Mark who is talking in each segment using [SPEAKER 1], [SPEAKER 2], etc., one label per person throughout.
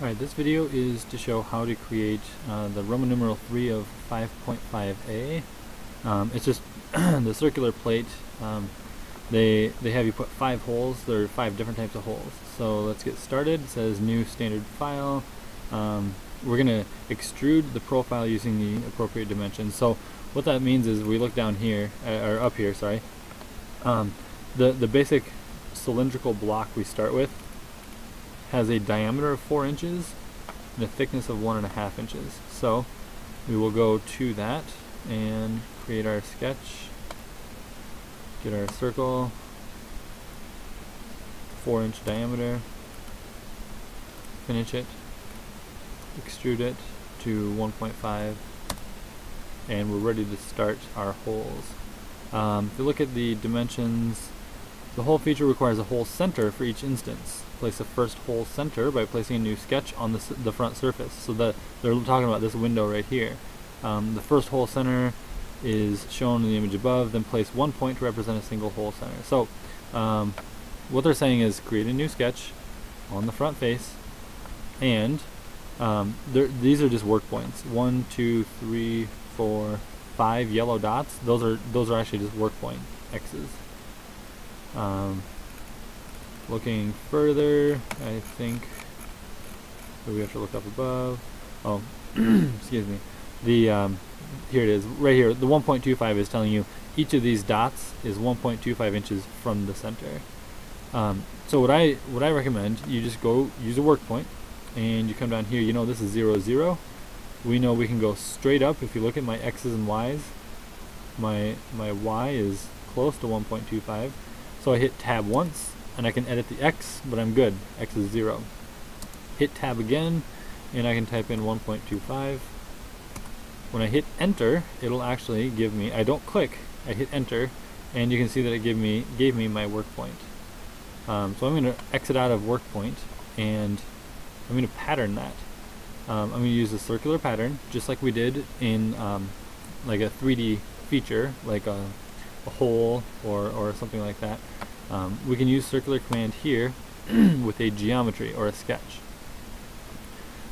[SPEAKER 1] Alright, this video is to show how to create the Roman numeral 3 of 5.5a. It's just the circular plate. They have you put 5 holes. There are 5 different types of holes. So let's get started. It says new standard file. We're going to extrude the profile using the appropriate dimensions. So what that means is we look down here, or up here, sorry. The basic cylindrical block we start with has a diameter of 4 inches and a thickness of 1.5 inches. So we will go to that and create our sketch, get our circle, 4-inch diameter, finish it, extrude it to 1.5, and we're ready to start our holes. If you look at the dimensions, the hole feature requires a hole center for each instance. Place the first hole center by placing a new sketch on the front surface. So that they're talking about this window right here. The first hole center is shown in the image above, then place 1 point to represent a single hole center. So what they're saying is create a new sketch on the front face, and these are just work points. 1, 2, 3, 4, 5 yellow dots. Those are actually just work point X's. Looking further, I think we have to look up above. Oh, excuse me. Here it is, right here. The 1.25 is telling you each of these dots is 1.25 inches from the center. So what I recommend, you just go use a work point, and you come down here. You know this is 0, 0. We know we can go straight up. If you look at my X's and Y's, my Y is close to 1.25. So I hit tab once, and I can edit the X, but I'm good. X is 0. Hit tab again, and I can type in 1.25. When I hit enter, it'll actually give me, I don't click, I hit enter, and you can see that it gave me my work point. So I'm going to exit out of work point, and I'm going to pattern that. I'm going to use a circular pattern, just like we did in like a 3D feature, like a hole or something like that. We can use circular command here with a geometry or a sketch.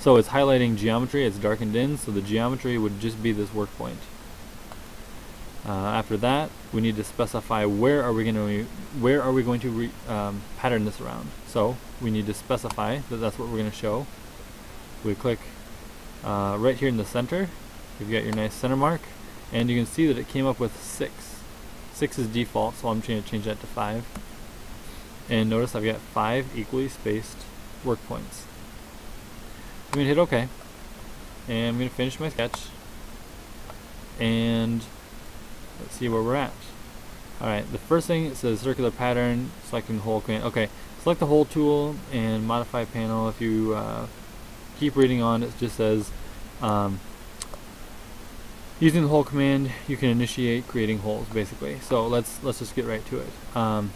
[SPEAKER 1] So it's highlighting geometry, it's darkened in, so the geometry would just be this work point. After that, we need to specify where are we going to pattern this around. So we need to specify that that's what we're going to show. We click right here in the center. You've got your nice center mark, and you can see that it came up with 6. 6 is default, so I'm going to change that to 5. And notice I've got 5 equally spaced work points. I'm going to hit OK, and I'm going to finish my sketch, and let's see where we're at. Alright, the first thing, it says circular pattern, selecting hole command. Okay, select the hole tool and modify panel. If you keep reading on, it just says using the hole command, you can initiate creating holes, basically. So let's just get right to it.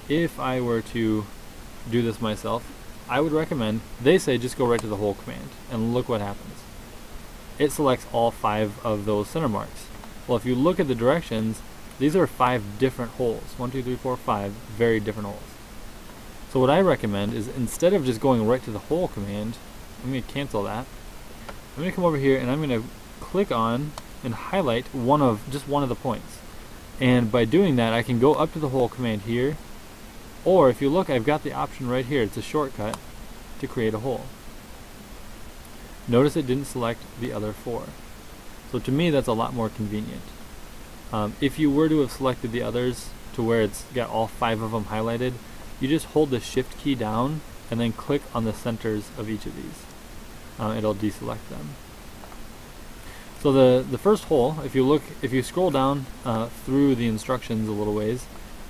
[SPEAKER 1] If I were to do this myself, I would recommend, they say just go right to the hole command, and look what happens. It selects all 5 of those center marks. Well, if you look at the directions, these are 5 different holes. 1, 2, 3, 4, 5 very different holes. So what I recommend is, instead of just going right to the hole command, I'm going to cancel that. I'm going to come over here and I'm going to click on and highlight just one of the points. And by doing that, I can go up to the hole command here, or if you look, I've got the option right here. It's a shortcut to create a hole. Notice it didn't select the other 4. So to me, that's a lot more convenient. If you were to have selected the others to where it's got all 5 of them highlighted, you just hold the shift key down and then click on the centers of each of these. It'll deselect them. So the first hole, if you scroll down through the instructions a little ways,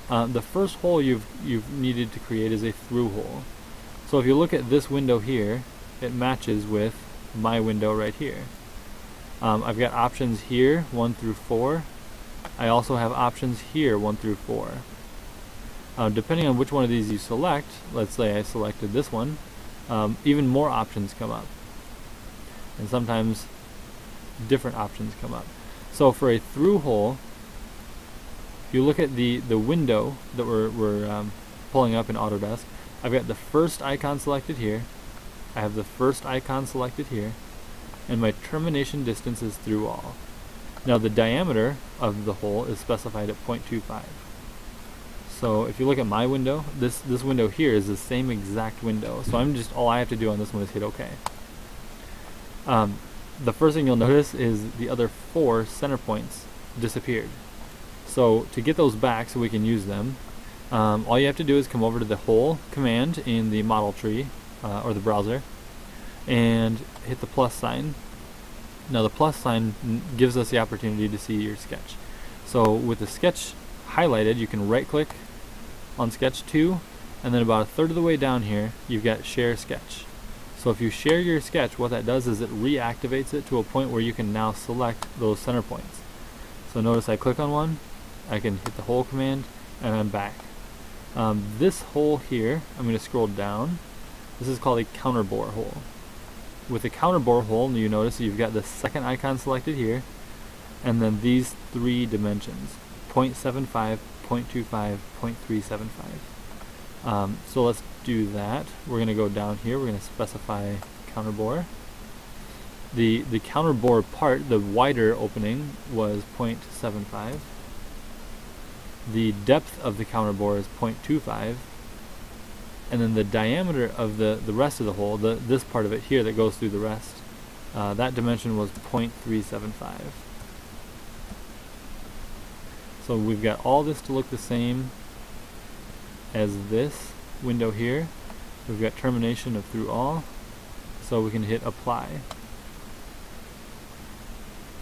[SPEAKER 1] the first hole you've needed to create is a through hole. So if you look at this window here, it matches with my window right here. I've got options here, 1 through 4. I also have options here, 1 through 4. Depending on which one of these you select, let's say I selected this one, even more options come up. And sometimes different options come up. So for a through hole, if you look at the window that we're pulling up in Autodesk, I've got the first icon selected here, I have the first icon selected here, and my termination distance is through all. Now the diameter of the hole is specified at 0.25. So if you look at my window, this window here is the same exact window. So all I have to do on this one is hit OK. The first thing you'll notice is the other 4 center points disappeared. So to get those back so we can use them, all you have to do is come over to the hole command in the model tree or the browser and hit the plus sign. Now the plus sign gives us the opportunity to see your sketch. So with the sketch highlighted, you can right click on sketch 2, and then about a third of the way down here you've got share sketch. So if you share your sketch, what that does is it reactivates it to a point where you can now select those center points. So notice I click on one, I can hit the hole command, and I'm back. This hole here, I'm going to scroll down. This is called a counter bore hole. With the counter bore hole, you notice that you've got the second icon selected here, and then these 3 dimensions, 0.75, 0.25, 0.375. So let's do that. We're going to go down here, we're going to specify counter bore. The counter bore part, the wider opening, was 0.75. The depth of the counter bore is 0.25. And then the diameter of the rest of the hole, this part of it here that goes through the rest, that dimension was 0.375. So we've got all this to look the same as this window here. We've got termination of through all, so we can hit apply.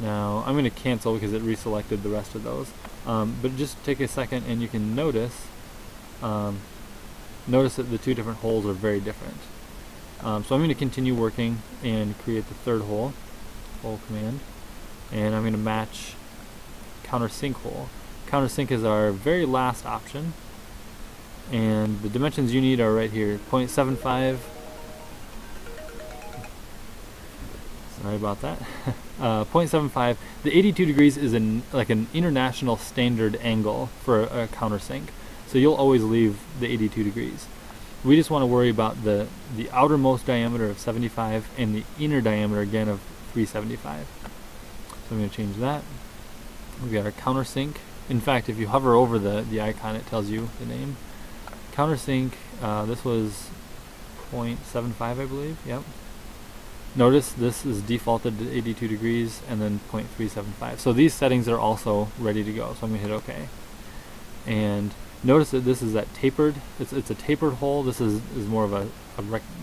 [SPEAKER 1] Now I'm going to cancel because it reselected the rest of those, but just take a second and you can notice that the 2 different holes are very different. So I'm going to continue working and create the third hole command, and I'm going to match countersink hole. Countersink is our very last option, and the dimensions you need are right here, 0.75. Sorry about that. 0.75. The 82 degrees is like an international standard angle for a countersink, so you'll always leave the 82 degrees. We just want to worry about the outermost diameter of 75 and the inner diameter again of 375. So I'm going to change that. We've got our countersink. In fact, if you hover over the icon, it tells you the name. Countersink, this was 0.75, I believe. Yep. Notice this is defaulted to 82 degrees and then 0.375. So these settings are also ready to go. So I'm going to hit OK. And notice that this is that tapered. It's a tapered hole. This is more of a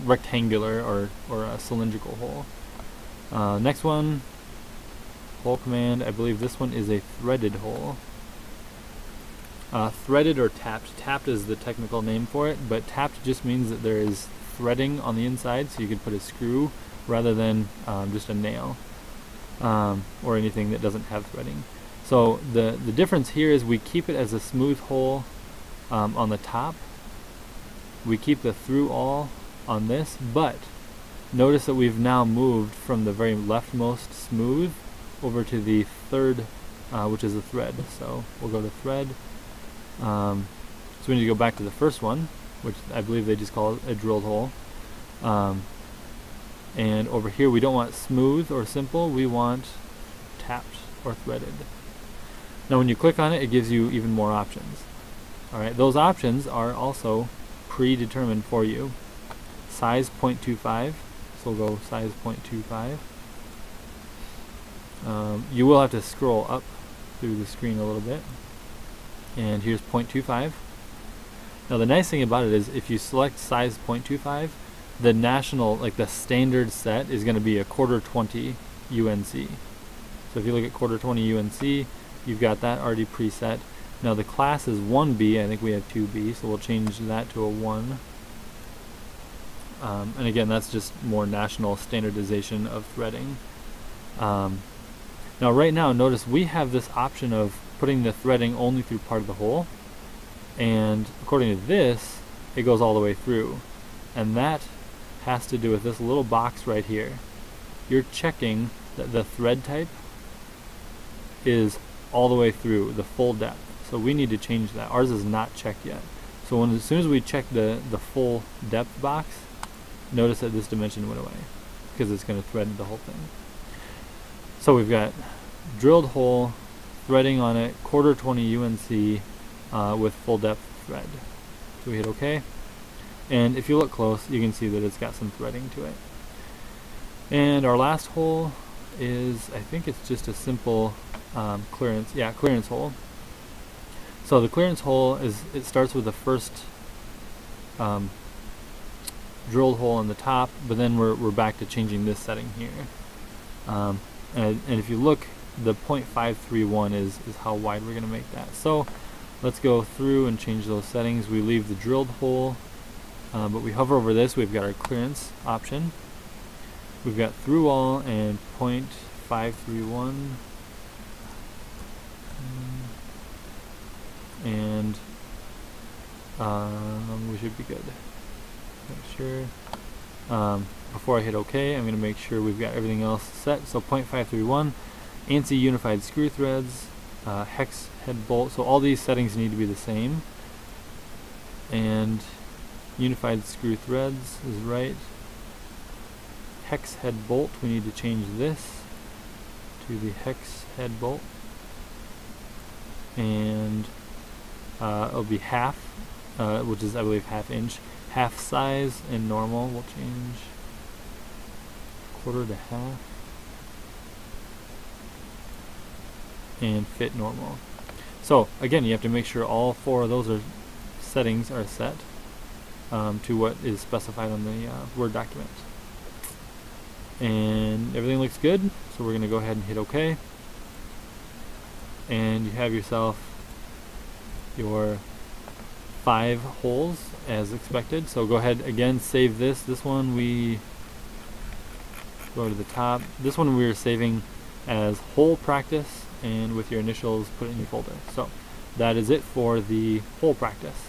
[SPEAKER 1] rectangular or a cylindrical hole. Next one, hole command. I believe this one is a threaded hole. Threaded or tapped. Tapped is the technical name for it, but tapped just means that there is threading on the inside, so you could put a screw rather than just a nail or anything that doesn't have threading. So the difference here is we keep it as a smooth hole on the top. We keep the through all on this, but notice that we've now moved from the very leftmost smooth over to the third, which is a thread. So we'll go to thread. So we need to go back to the first one, which I believe they just call it a drilled hole. And over here we don't want smooth or simple, we want tapped or threaded. Now when you click on it, it gives you even more options. Alright, those options are also predetermined for you. Size 0.25, so we'll go size 0.25. You will have to scroll up through the screen a little bit. And here's 0.25. Now the nice thing about it is if you select size 0.25, the national, like the standard set is going to be a 1/420 UNC. So if you look at 1/420 UNC, you've got that already preset. Now the class is 1B, I think we have 2B, so we'll change that to a 1. And again, that's just more national standardization of threading. Now right now, notice we have this option of putting the threading only through part of the hole, and according to this, it goes all the way through. And that has to do with this little box right here. You're checking that the thread type is all the way through, the full depth. So we need to change that. Ours is not checked yet. So as soon as we check the full depth box, notice that this dimension went away because it's going to thread the whole thing. So we've got drilled hole, threading on it, 1/4 UNC with full depth thread. So we hit OK. And if you look close, you can see that it's got some threading to it. And our last hole is, I think it's just a simple clearance hole. So the clearance hole it starts with the first drilled hole on the top, but then we're back to changing this setting here. And if you look, the 0.531 is how wide we're going to make that. So let's go through and change those settings. We leave the drilled hole, but we hover over this. We've got our clearance option. We've got through all and 0.531. And we should be good. Make sure. Before I hit OK, I'm going to make sure we've got everything else set. So 0.531, ANSI unified screw threads, hex head bolt. So all these settings need to be the same. And unified screw threads is right. Hex head bolt, we need to change this to the hex head bolt. And it'll be half, which is I believe 1/2 inch. Half size and normal will change 1/4 to 1/2. And fit normal. So again, you have to make sure all 4 of those settings are set to what is specified on the Word document. And everything looks good, so we're going to go ahead and hit OK. And you have yourself your 5 holes as expected. So go ahead again, save this. This one we go to the top. This one we're saving as hole practice, and with your initials put it in your folder. So that is it for the hole practice.